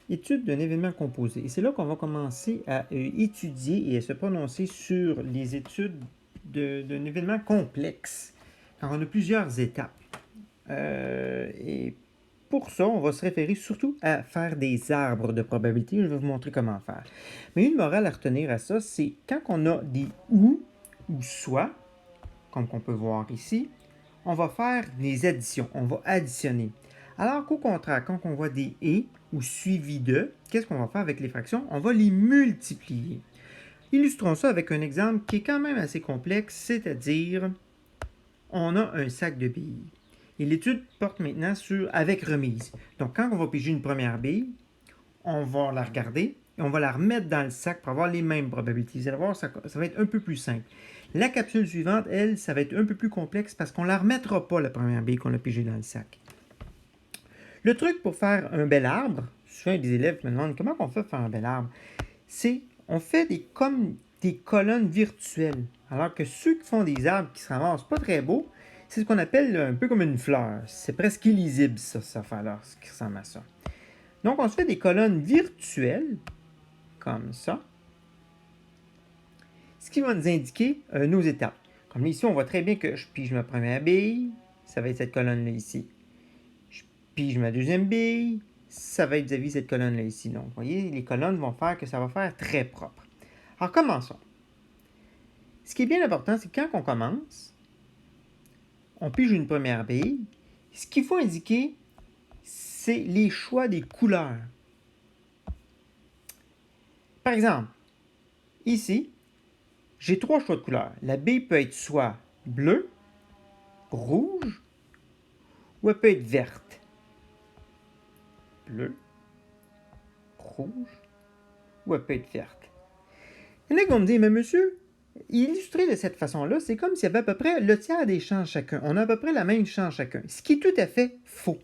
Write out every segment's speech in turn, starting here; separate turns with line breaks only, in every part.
Étude d'un événement composé. Et c'est là qu'on va commencer à étudier et à se prononcer sur les études d'un événement complexe, quand on a plusieurs étapes. Et pour ça, on va se référer surtout à faire des arbres de probabilité. Je vais vous montrer comment faire. Mais une morale à retenir à ça, c'est quand on a des ou soit, comme on peut voir ici, on va faire des additions. On va additionner. Alors qu'au contraire, quand on voit des et ou suivi de, qu'est-ce qu'on va faire avec les fractions? On va les multiplier. Illustrons ça avec un exemple qui est quand même assez complexe, c'est-à-dire, on a un sac de billes. Et l'étude porte maintenant sur avec remise. Donc, quand on va piger une première bille, on va la regarder et on va la remettre dans le sac pour avoir les mêmes probabilités. Vous allez voir, ça va être un peu plus simple. La capsule suivante, elle, ça va être un peu plus complexe parce qu'on ne la remettra pas, la première bille qu'on a pigée dans le sac. Le truc pour faire un bel arbre, souvent des élèves me demandent comment on fait pour faire un bel arbre, c'est on fait comme des colonnes virtuelles. Alors que ceux qui font des arbres qui se ramassent pas très beaux, c'est ce qu'on appelle un peu comme une fleur. C'est presque illisible, ça, cette affaire-là, ce qui ressemble à ça. Donc, on se fait des colonnes virtuelles, comme ça, ce qui va nous indiquer nos étapes. Comme ici, on voit très bien que je pige ma première bille, ça va être cette colonne-là ici. Je pige ma deuxième bille, ça va être vis-à-vis cette colonne-là ici. Donc, vous voyez, les colonnes vont faire que ça va faire très propre. Alors, commençons. Ce qui est bien important, c'est que quand on commence, on pige une première bille. Ce qu'il faut indiquer, c'est les choix des couleurs. Par exemple, ici, j'ai 3 choix de couleurs. La bille peut être soit bleue, rouge, ou elle peut être verte. Bleu, rouge, ou elle peut être verte. Il y en a qui vont me dire, mais monsieur, illustré de cette façon-là, c'est comme s'il y avait à peu près le tiers des champs chacun. On a à peu près la même champ chacun, ce qui est tout à fait faux.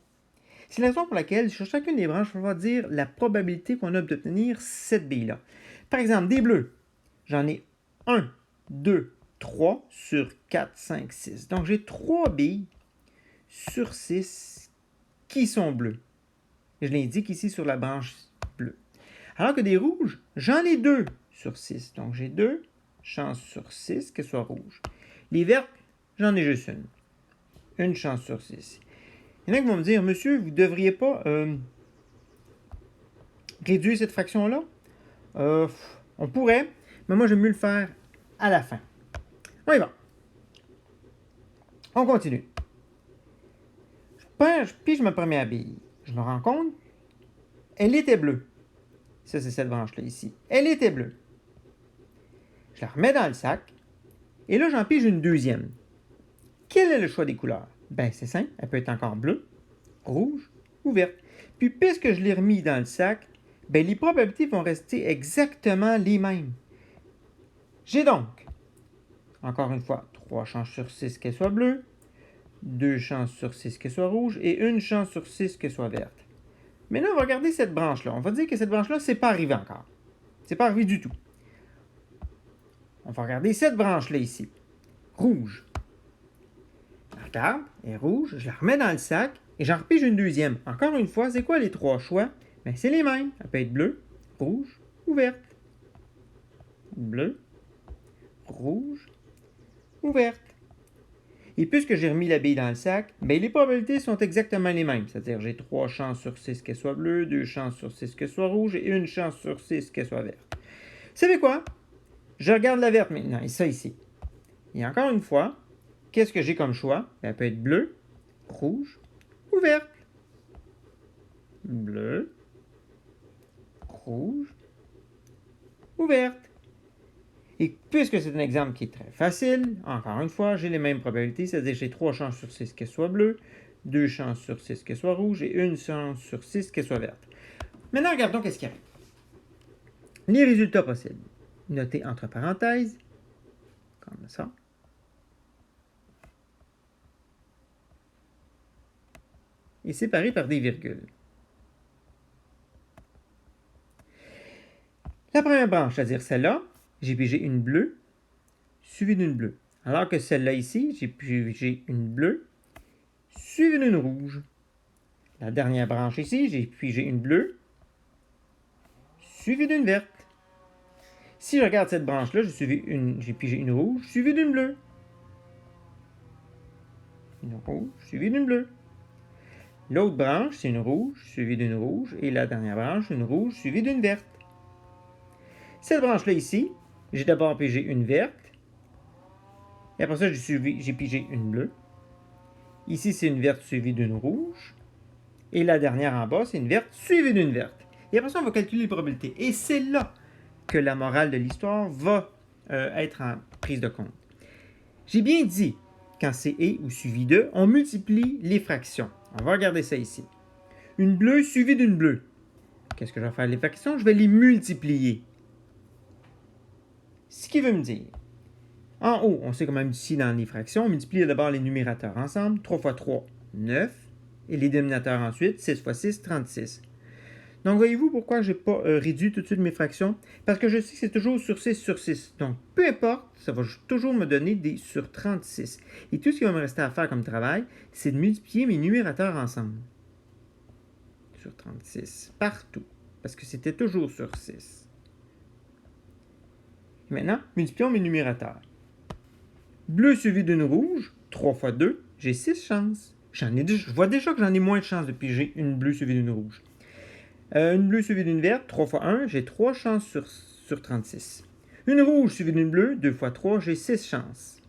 C'est la raison pour laquelle, sur chacune des branches, on va dire la probabilité qu'on a d'obtenir cette bille-là. Par exemple, des bleus, j'en ai 1, 2, 3 sur 4, 5, 6. Donc, j'ai 3 billes sur 6 qui sont bleues. Et je l'indique ici sur la branche bleue. Alors que des rouges, j'en ai 2 sur 6. Donc, j'ai 2 chances sur 6 qu'elles soient rouges. Les vertes, j'en ai juste une. Une chance sur 6. Il y en a qui vont me dire, monsieur, vous ne devriez pas réduire cette fraction-là? On pourrait, mais moi, j'aime mieux le faire à la fin. On y va. On continue. Je pige ma première bille. Je me rends compte, elle était bleue. Ça, c'est cette branche-là ici. Elle était bleue. Je la remets dans le sac. Et là, j'en pige une deuxième. Quel est le choix des couleurs? Ben, c'est simple. Elle peut être encore bleue, rouge ou verte. Puis, puisque je l'ai remis dans le sac, ben, les probabilités vont rester exactement les mêmes. J'ai donc, encore une fois, 3 chances sur 6 qu'elle soit bleue, 2 chances sur 6 qu'elle soit rouge et 1 chance sur 6 qu'elle soit verte. Maintenant, on va regarder cette branche-là. On va dire que cette branche-là, c'est pas arrivé encore. C'est pas arrivé du tout. On va regarder cette branche-là ici. Rouge. Je regarde, elle est rouge, je la remets dans le sac et j'en repige une deuxième. Encore une fois, c'est quoi les 3 choix? Ben, c'est les mêmes. Elle peut être bleue, rouge ou verte. Bleu, rouge ou verte. Et puisque j'ai remis la bille dans le sac, ben les probabilités sont exactement les mêmes. C'est-à-dire j'ai 3 chances sur 6 qu'elle soit bleue, 2 chances sur 6 qu'elle soit rouge et 1 chance sur 6 qu'elle soit verte. Vous savez quoi? Je regarde la verte maintenant, et ça ici. Et encore une fois, qu'est-ce que j'ai comme choix? Ben, elle peut être bleue, rouge ou verte. Bleu, rouge ou verte. Et puisque c'est un exemple qui est très facile, encore une fois, j'ai les mêmes probabilités, c'est-à-dire j'ai 3 chances sur 6 qu'elle soit bleue, 2 chances sur 6 qu'elle soit rouge et 1 chance sur 6 qu'elle soit verte. Maintenant, regardons qu'est-ce qui arrive. Les résultats possibles. Notés entre parenthèses, comme ça. Et séparés par des virgules. La première branche, c'est-à-dire celle-là, j'ai pigé une bleue, suivie d'une bleue. Alors que celle-là ici, j'ai pigé une bleue, suivie d'une rouge. La dernière branche ici, j'ai pigé une bleue, suivie d'une verte. Si je regarde cette branche-là, j'ai pigé une rouge suivie d'une bleue. Une rouge suivie d'une bleue. L'autre branche, c'est une rouge suivie d'une rouge. Et la dernière branche, une rouge suivie d'une verte. Cette branche-là ici, j'ai d'abord pigé une verte. Et après ça, j'ai pigé une bleue. Ici, c'est une verte suivie d'une rouge. Et la dernière en bas, c'est une verte suivie d'une verte. Et après ça, on va calculer les probabilités. Et c'est là que la morale de l'histoire va être en prise de compte. J'ai bien dit, quand c'est et ou suivi de, on multiplie les fractions. On va regarder ça ici. Une bleue suivie d'une bleue. Qu'est-ce que je vais faire? Les fractions, je vais les multiplier. Ce qui veut me dire, en haut, on sait comment multiplier dans les fractions. On multiplie d'abord les numérateurs ensemble. 3 fois 3, 9. Et les dénominateurs ensuite, 6 fois 6, 36. Donc, voyez-vous pourquoi je n'ai pas réduit tout de suite mes fractions? Parce que je sais que c'est toujours sur 6 sur 6. Donc, peu importe, ça va toujours me donner des sur 36. Et tout ce qui va me rester à faire comme travail, c'est de multiplier mes numérateurs ensemble. Sur 36, partout. Parce que c'était toujours sur 6. Et maintenant, multiplions mes numérateurs. Bleu suivi d'une rouge, 3 fois 2, j'ai 6 chances. Je vois déjà que j'en ai moins de chances de piger une bleue suivie d'une rouge. Une bleue suivie d'une verte, 3 fois 1, j'ai 3 chances sur 36. Une rouge suivie d'une bleue, 2 fois 3, j'ai 6 chances.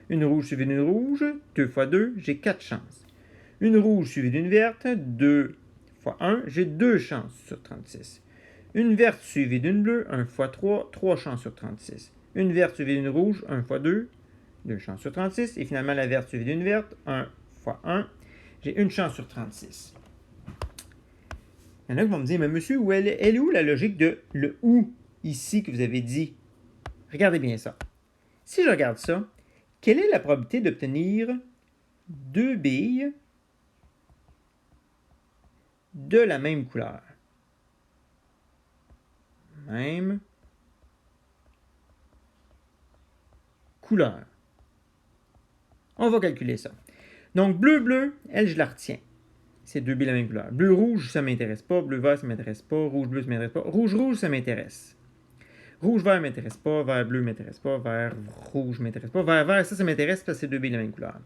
Une rouge suivie d'une rouge, 2 fois 2, j'ai 4 chances. Une rouge suivie d'une verte, 2 fois 1, j'ai 2 chances sur 36. Une verte suivie d'une bleue, 1 fois 3, 3 chances sur 36. Une verte suivie d'une rouge, 1 fois 2, 2 chances sur 36. Et finalement, la verte suivie d'une verte, 1 fois 1, j'ai une chance sur 36. Il y en a qui vont me dire, mais monsieur, elle est où la logique de le ou ici que vous avez dit? Regardez bien ça. Si je regarde ça, quelle est la probabilité d'obtenir 2 billes de la même couleur? Même couleur. On va calculer ça. Donc, bleu, elle, je la retiens. C'est 2 billes de la même couleur. Bleu-rouge, ça ne m'intéresse pas. Bleu-vert, ça ne m'intéresse pas. Rouge-bleu, ça ne m'intéresse pas. Rouge-rouge, ça m'intéresse. Rouge-vert ne m'intéresse pas. Vert-bleu ne m'intéresse pas. Vert-rouge ne m'intéresse pas. Vert-vert, ça m'intéresse parce que c'est 2 billes de la même couleur.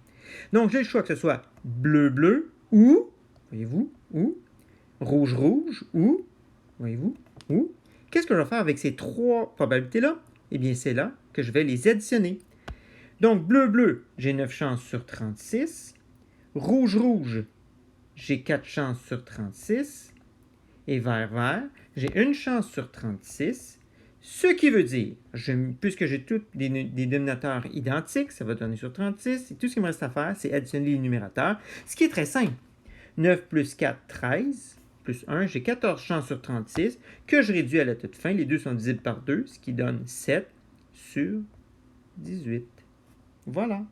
Donc, j'ai le choix que ce soit bleu-bleu ou, voyez-vous, ou rouge-rouge ou, voyez-vous, ou. Qu'est-ce que je vais faire avec ces 3 probabilités-là? Eh bien, c'est là que je vais les additionner. Donc, bleu-bleu, j'ai 9 chances sur 36. Rouge-rouge, j'ai 4 chances sur 36. Et vert-vert, j'ai une chance sur 36. Ce qui veut dire, puisque j'ai tous des dénominateurs identiques, ça va donner sur 36. Et tout ce qui me reste à faire, c'est additionner les numérateurs. Ce qui est très simple. 9 plus 4, 13. Plus 1, j'ai 14 chances sur 36 que je réduis à la toute fin. Les deux sont divisibles par 2, ce qui donne 7 sur 18. Voilà.